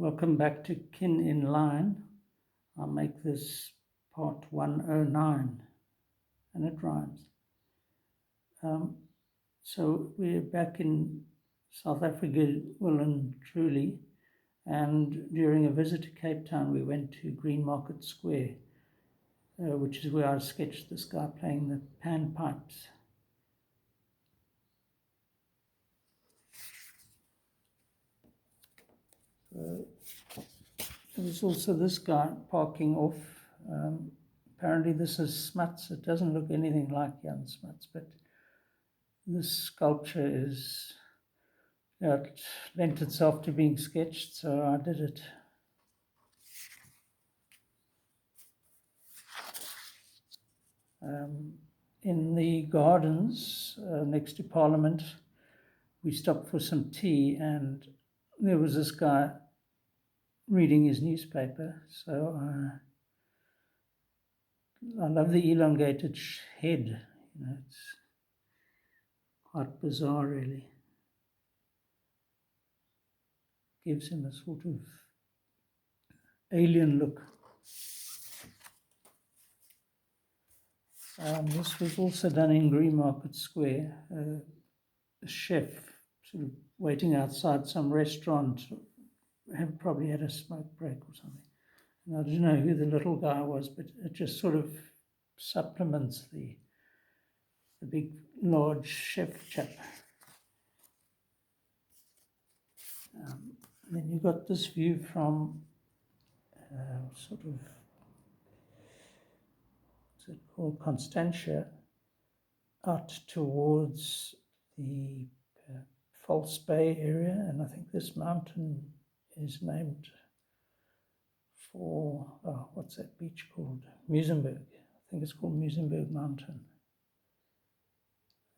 Welcome back to Kin in Line. I'll make this part 109, and it rhymes. So we're back in South Africa, well and truly, and during a visit to Cape Town, we went to Green Market Square, which is where I sketched this guy playing the panpipes. There was also this guy parking off. Apparently this is Smuts. It doesn't look anything like Jan Smuts, but this sculpture is, it lent itself to being sketched, so I did it. In the gardens next to Parliament, we stopped for some tea, and there was this guy reading his newspaper. So I love the elongated head. It's quite bizarre, really. Gives him a sort of alien look. This was also done in Green Market Square. A chef sort of waiting outside some restaurant, probably had a smoke break or something. And I don't know who the little guy was, but it just sort of supplements the big, large chef chap. Then you've got this view from sort of, what's it called, Constantia, out towards the False Bay area, and I think this mountain is named for, what's that beach called? Muizenberg. I think it's called Muizenberg Mountain.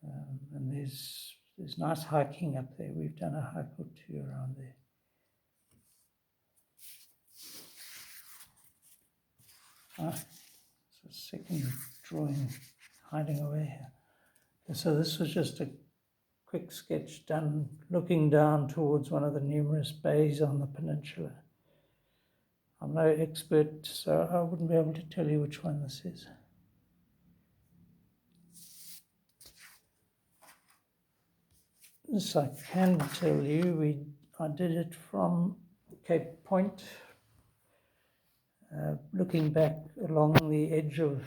And there's nice hiking up there. We've done a hike or two around there. It's a second drawing hiding away here. Okay, so this was just a quick sketch done looking down towards one of the numerous bays on the peninsula. I'm no expert, so I wouldn't be able to tell you which one this is. This I can tell you. I did it from Cape Point, looking back along the edge of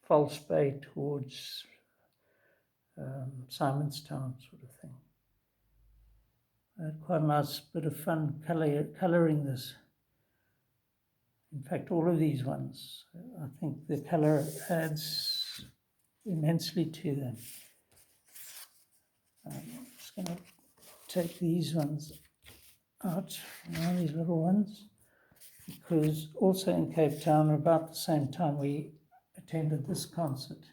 False Bay towards Simonstown, sort of thing. I had quite a nice bit of fun colouring this. In fact, all of these ones, I think the colour adds immensely to them. I'm just going to take these ones out, these little ones, because also in Cape Town, about the same time we attended this concert,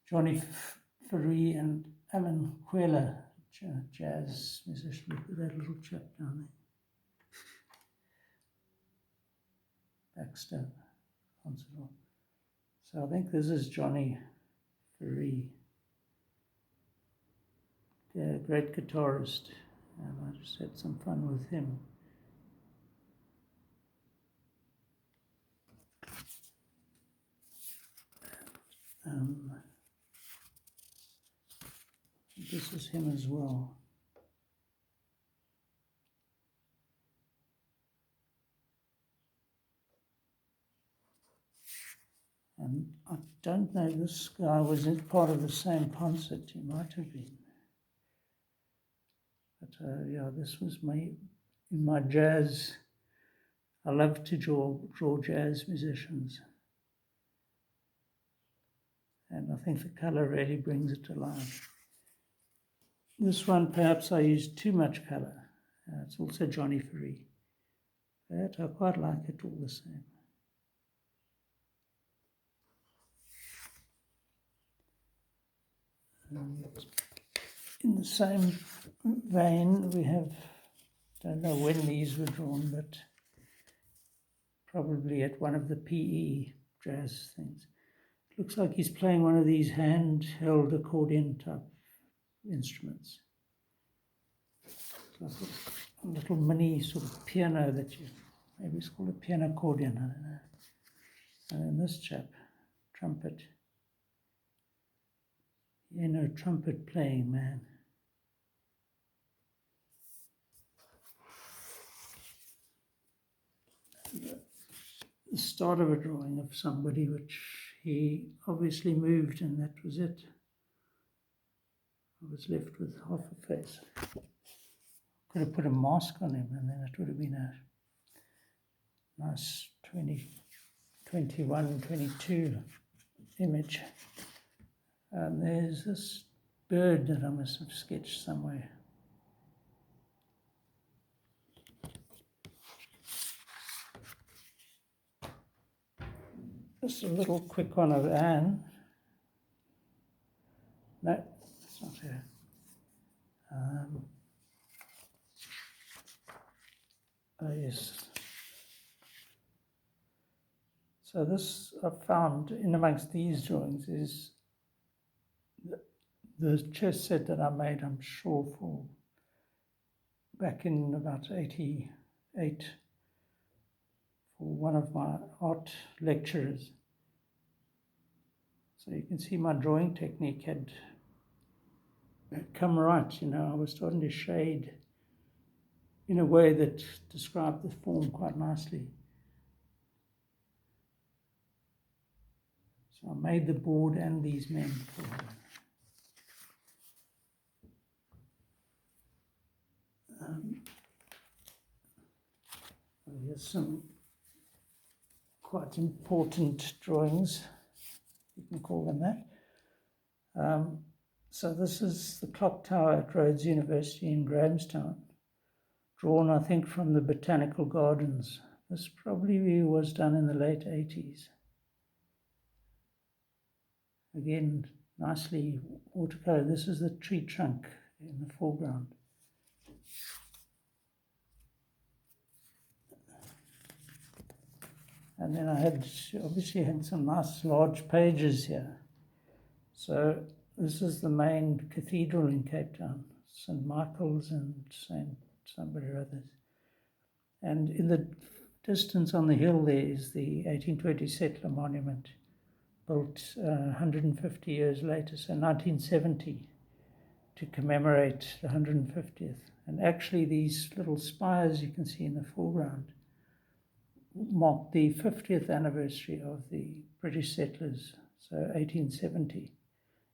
Johnny Ferree and Alan Quella, jazz musician. Look at that little chap down there. Baxter concert hall. So I think this is Johnny Ferree. Yeah, great guitarist, and I just had some fun with him. This is him as well. And I don't know, this guy was part of the same concert. He might have been. But yeah, this was in my jazz. I love to draw jazz musicians. And I think the colour really brings it to life. This one, perhaps I used too much colour. It's also Johnny Ferree. But I quite like it all the same. In the same vein, we have, don't know when these were drawn, but probably at one of the PE jazz things. It looks like he's playing one of these handheld accordion type instruments. So little mini sort of piano that maybe it's called a piano accordion, I don't know. And then this chap, trumpet. Trumpet playing man. The start of a drawing of somebody which he obviously moved, and that was it. I was left with half a face. Could have put a mask on him, and then it would have been a nice 21, 22 image. And there's this bird that I must have sketched somewhere. Just a little quick one of Anne. No, it's not her. Oh, yes. So this I've found in amongst these drawings is the chess set that I made, I'm sure, for back in about 88 for one of my art lecturers. So you can see my drawing technique had come right, I was starting to shade in a way that described the form quite nicely. So I made the board and these men for her. Here's some quite important drawings, you can call them that. So this is the clock tower at Rhodes University in Grahamstown, drawn, I think, from the Botanical Gardens. This probably was done in the late 80s. Again, nicely watercolor. This is the tree trunk in the foreground. And then I obviously had some nice large pages here. So this is the main cathedral in Cape Town, St. Michael's and St. somebody or others. And in the distance on the hill there is the 1820 settler monument, built 150 years later, so 1970, to commemorate the 150th. And actually these little spires you can see in the foreground marked the 50th anniversary of the British settlers. So 1870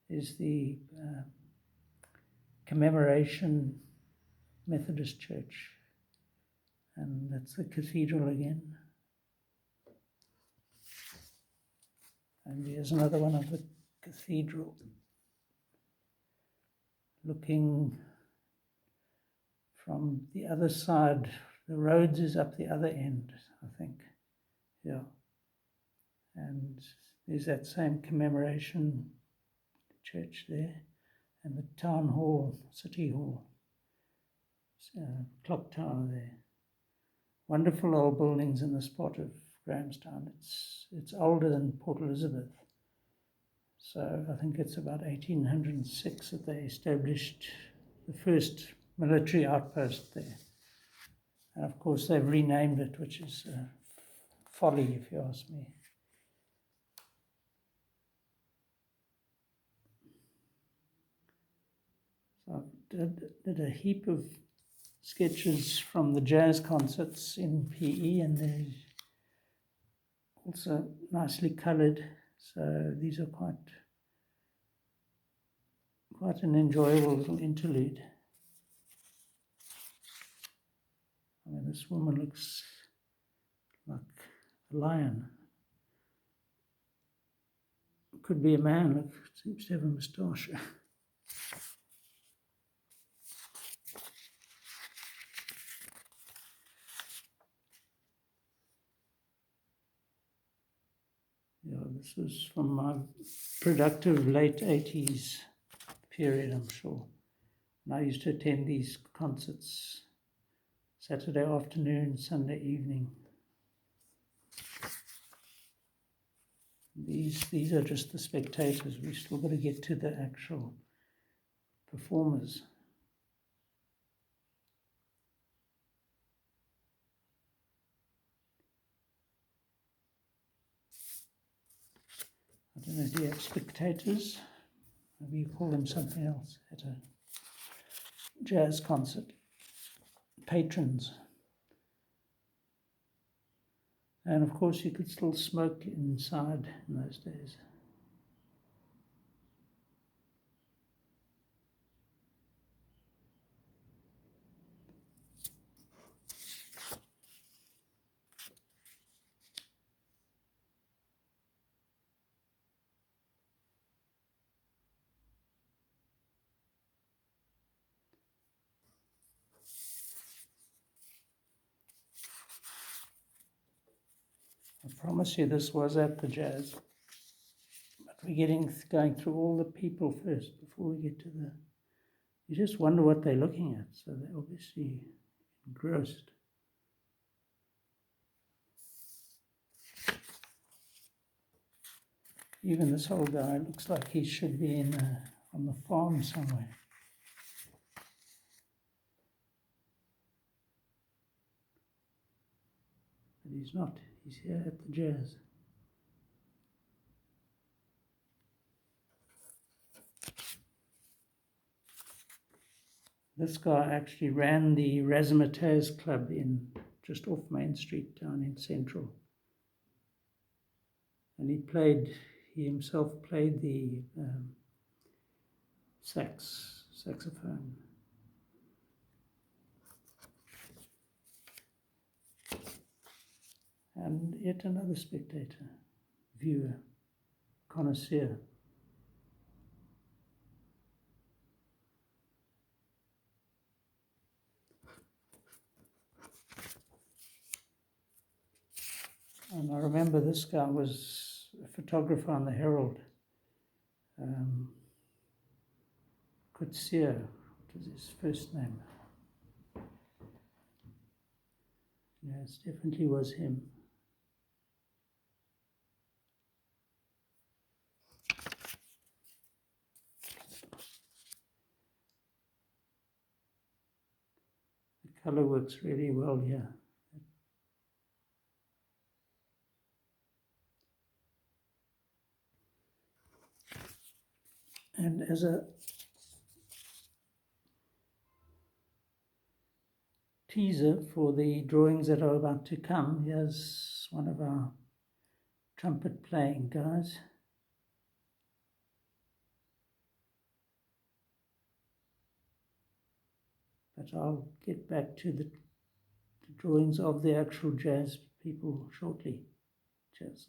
is the commemoration Methodist Church. And that's the cathedral again. And here's another one of the cathedral, looking from the other side. The Rhodes is up the other end, I think. Yeah. And there's that same commemoration church there, and the town hall, city hall, clock tower there. Wonderful old buildings in this part of Grahamstown. It's older than Port Elizabeth. So I think it's about 1806 that they established the first military outpost there. And of course they've renamed it, which is folly if you ask me. So I did a heap of sketches from the jazz concerts in PE, and they're also nicely coloured. So these are quite an enjoyable little interlude. I mean, this woman looks like a lion. Could be a man, look, seems to have a moustache. Yeah, this was from my productive late 80s period, I'm sure. And I used to attend these concerts Saturday afternoon, Sunday evening. These are just the spectators. We've still got to get to the actual performers. don't know, do you have spectators? Maybe you call them something else at a jazz concert. Patrons. And of course you could still smoke inside in those days. I promise you this was at the jazz. But we're going through all the people first before we get to the... You just wonder what they're looking at, so they're obviously engrossed. Even this old guy looks like he should be on the farm somewhere. But he's not. He's here at the jazz. This guy actually ran the Razzmatazz Club just off Main Street down in Central. And he himself played the saxophone. And yet another spectator, viewer, connoisseur. And I remember this guy was a photographer on the Herald. Coetzee, what was his first name? Yes, definitely was him. The color works really well here. And as a teaser for the drawings that are about to come, here's one of our trumpet playing guys. But I'll get back to the drawings of the actual jazz people shortly. Cheers.